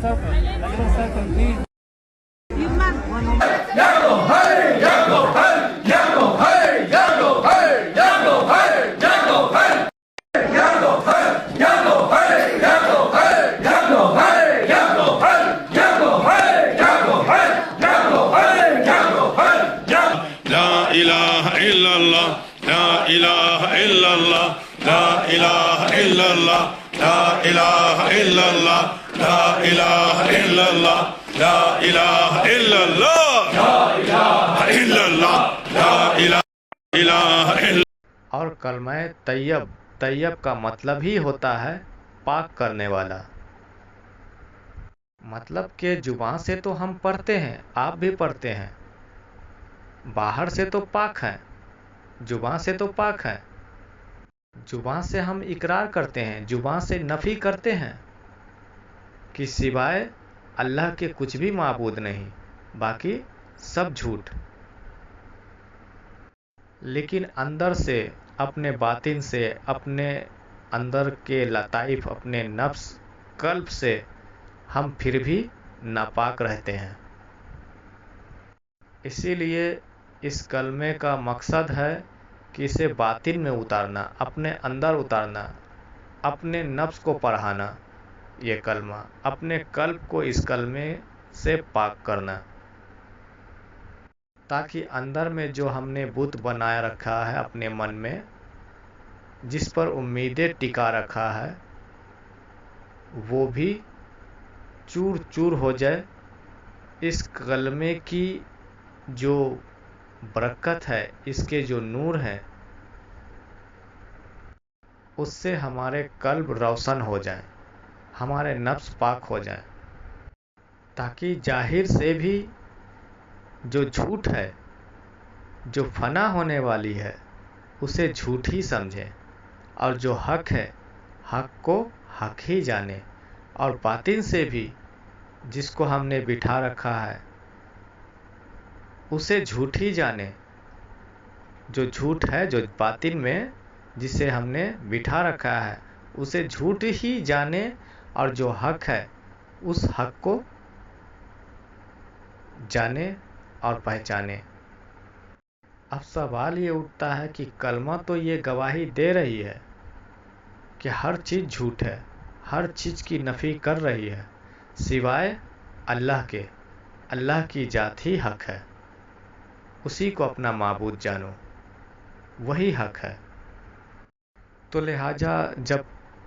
circle. Like a little circle, please. Yango, hey, Yango, hey, Yango, hey, Yango, hey, Yango, hey, Yango, hey. Yango, hey, Yango, hey, Yango, hey, Yango, hey, Yango, hey, Yango, hey, Yango, hey, Yango, hey, Yango, hey, Yango. La ilahe illallah, la ilahe illallah, la ilahe illallah, la ilahe illallah, la ilahe illallah, la ilahe illallah, la ilahe illallah, la ilahe illallah. اور کلمہ طیب، طیب کا مطلب ہی ہوتا ہے پاک کرنے والا. مطلب کہ زبان سے تو ہم پڑھتے ہیں، آپ بھی پڑھتے ہیں، باہر سے تو پاک ہیں، زبان سے تو پاک ہیں. زبان سے ہم اقرار کرتے ہیں، زبان سے نفی کرتے ہیں کہ سوائے اللہ کے کچھ بھی معبود نہیں، باقی سب جھوٹ. لیکن اندر سے، اپنے باطن سے، اپنے اندر کے لطائف، اپنے نفس، قلب سے ہم پھر بھی ناپاک رہتے ہیں. اسی لیے اس کلمے کا مقصد ہے کہ اسے باطن میں اتارنا، اپنے اندر اتارنا، اپنے نفس کو پڑھانا. یہ کلمہ اپنے قلب کو اس کلمے سے پاک کرنا، تاکہ اندر میں جو ہم نے بت بنایا رکھا ہے اپنے من میں، جس پر امیدیں ٹکا رکھا ہے، وہ بھی چور چور ہو جائے. اس کلمے کی جو برکت ہے، اس کے جو نور ہیں، اس سے ہمارے قلب روشن ہو جائیں، ہمارے نفس پاک ہو جائیں، تاکہ ظاہر سے بھی جو جھوٹ ہے، جو فنا ہونے والی ہے، اسے جھوٹ ہی سمجھیں، اور جو حق ہے، حق کو حق ہی جانے. اور باطن سے بھی جس کو ہم نے بٹھا رکھا ہے، اسے جھوٹ ہی جانے. جو جھوٹ ہے، جو باطن میں جسے ہم نے بٹھا رکھا ہے، اسے جھوٹ ہی جانے، اور جو حق ہے اس حق کو جانے اور پہچانے. اب سوال یہ اٹھتا ہے کہ کلمہ تو یہ گواہی دے رہی ہے کہ ہر چیز جھوٹ ہے، ہر چیز کی نفی کر رہی ہے سوائے اللہ کے. اللہ کی ذات ہی حق ہے، اسی کو اپنا معبود جانو، وہی حق ہے. تو لہٰذا جب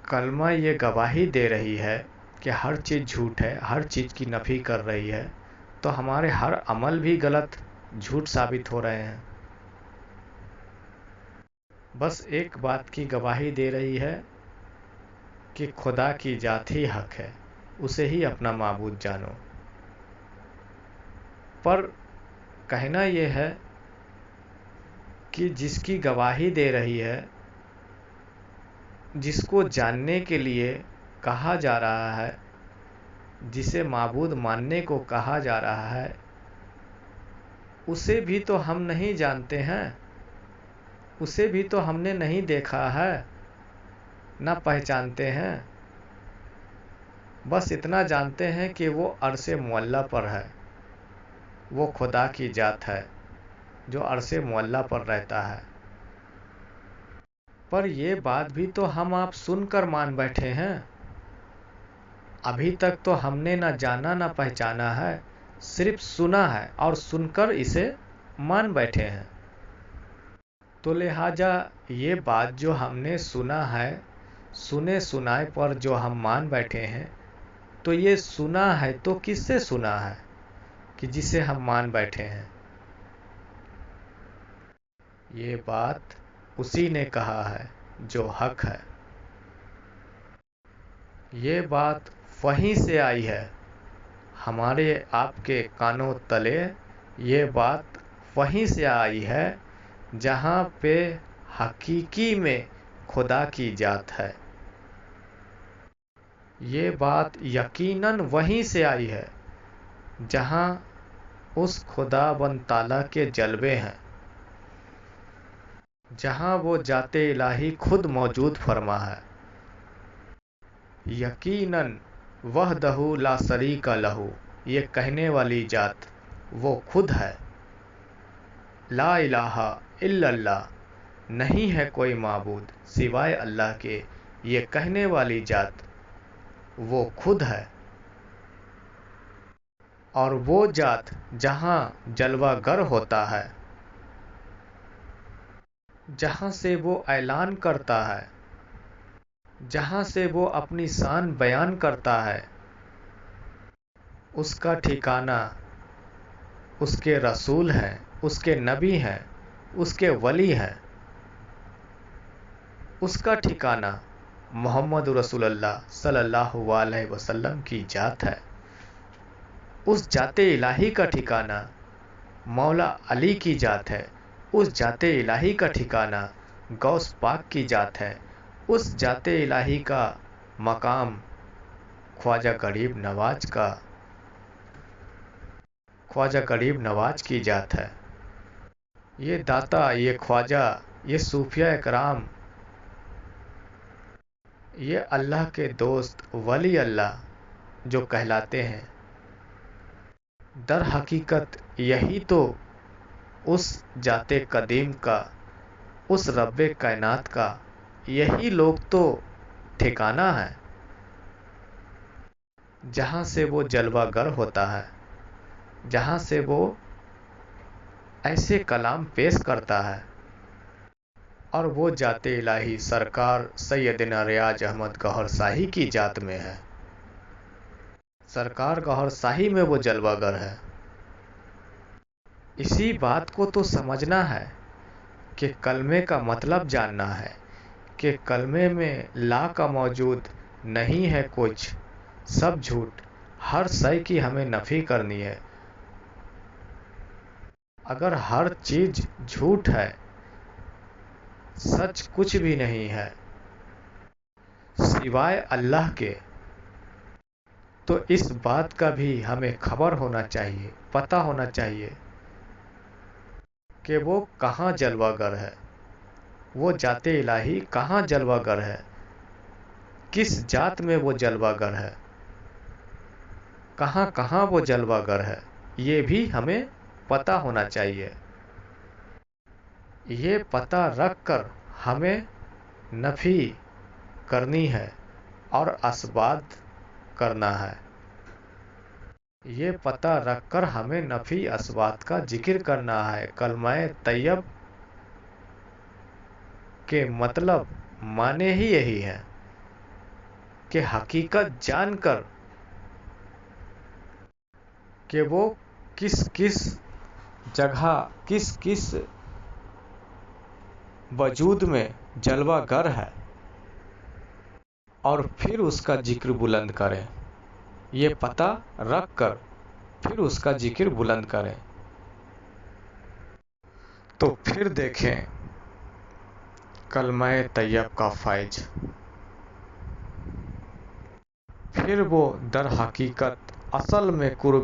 کلمہ یہ گواہی دے رہی ہے کہ ہر چیز جھوٹ ہے، ہر چیز کی نفی کر رہی ہے، تو ہمارے ہر عمل بھی غلط، جھوٹ ثابت ہو رہے ہیں. بس ایک بات کی گواہی دے رہی ہے کہ خدا کی ذات ہی حق ہے، اسے ہی اپنا معبود جانو. پر کہنا یہ ہے کہ جس کی گواہی دے رہی ہے، جس کو جاننے کے لیے کہا جا رہا ہے، جسے معبود ماننے کو کہا جا رہا ہے، اسے بھی تو ہم نہیں جانتے ہیں، اسے بھی تو ہم نے نہیں دیکھا ہے، نہ پہچانتے ہیں. بس اتنا جانتے ہیں کہ وہ عرش معلی پر ہے، وہ خدا کی ذات ہے جو عرش معلی پر رہتا ہے. پر یہ بات بھی تو ہم آپ سن کر مان بیٹھے ہیں. ابھی تک تو ہم نے نہ جانا نہ پہچانا ہے، صرف سنا ہے اور سن کر اسے مان بیٹھے ہیں. تو لہٰذا یہ بات جو ہم نے سنا ہے، سنے سنائے پر جو ہم مان بیٹھے ہیں، تو یہ سنا ہے تو کس سے سنا ہے کہ جسے ہم مان بیٹھے ہیں؟ یہ بات اسی نے کہا ہے جو حق ہے. یہ بات وہیں سے آئی ہے، ہمارے آپ کے کانوں تلے. یہ بات وہیں سے آئی ہے جہاں پہ حقیقی میں خدا کی ذات ہے. یہ بات یقیناً وہیں سے آئی ہے جہاں اس خدا بند تعالیٰ کے جلوے ہیں، جہاں وہ ذات الہی خود موجود فرما ہے. یقیناً وحدہ لا شریک لہ، یہ کہنے والی ذات وہ خود ہے۔ لا الہ الا اللہ، نہیں ہے کوئی معبود سوائے اللہ کے، یہ کہنے والی ذات وہ خود ہے۔ اور وہ ذات جہاں جلوہ گر ہوتا ہے، جہاں سے وہ اعلان کرتا ہے، جہاں سے وہ اپنی شان بیان کرتا ہے، اس کا ٹھکانہ اس کے رسول ہیں، اس کے نبی ہیں، اس کے ولی ہیں۔ اس کا ٹھکانہ محمد رسول اللہ صلی اللہ علیہ وسلم کی ذات ہے۔ اس ذات الہی کا ٹھکانہ مولا علی کی ذات ہے۔ اس ذات الہی کا ٹھکانہ غوث پاک کی ذات ہے۔ اس ذات الہی کا مقام خواجہ غریب نواز کی ذات ہے۔ یہ داتا، یہ خواجہ، یہ صوفیہ کرام، یہ اللہ کے دوست ولی اللہ جو کہلاتے ہیں، در حقیقت یہی تو اس ذات قدیم کا، اس رب کائنات کا، یہی لوگ تو ٹھکانہ ہے جہاں سے وہ جلوہ گر ہوتا ہے، جہاں سے وہ ایسے کلام پیش کرتا ہے۔ اور وہ ذات الہی سرکار سیدنا ریاض احمد گوہر شاہی کی ذات میں ہے۔ سرکار گوہر شاہی میں وہ جلوہ گر ہے۔ اسی بات کو تو سمجھنا ہے کہ کلمے کا مطلب جاننا ہے کہ کلمے میں لا کا موجود نہیں ہے کچھ، سب جھوٹ، ہر شے کی ہمیں نفی کرنی ہے۔ اگر ہر چیز جھوٹ ہے، سچ کچھ بھی نہیں ہے سوائے اللہ کے، تو اس بات کا بھی ہمیں خبر ہونا چاہیے، پتہ ہونا چاہیے کہ وہ کہاں جلوہ گر ہے، وہ ذات الہی کہاں جلوہ گر ہے، کس ذات میں وہ جلوہ گر ہے، کہاں کہاں وہ جلوہ گر ہے، یہ بھی ہمیں پتہ ہونا چاہیے۔ یہ پتہ رکھ کر ہمیں نفی کرنی ہے اور اثبات کرنا ہے۔ یہ پتہ رکھ کر ہمیں نفی اثبات کا ذکر کرنا ہے۔ کلمہ طیب کے مطلب معنی ہی یہی ہے کہ حقیقت جان کر کہ وہ کس کس جگہ، کس کس وجود میں جلوہ گر ہے، اور پھر اس کا ذکر بلند کریں۔ یہ پتہ رکھ کر پھر اس کا ذکر بلند کریں تو پھر دیکھیں کلمہ طیب کا فیض، پھر وہ در حقیقت اصل میں قرب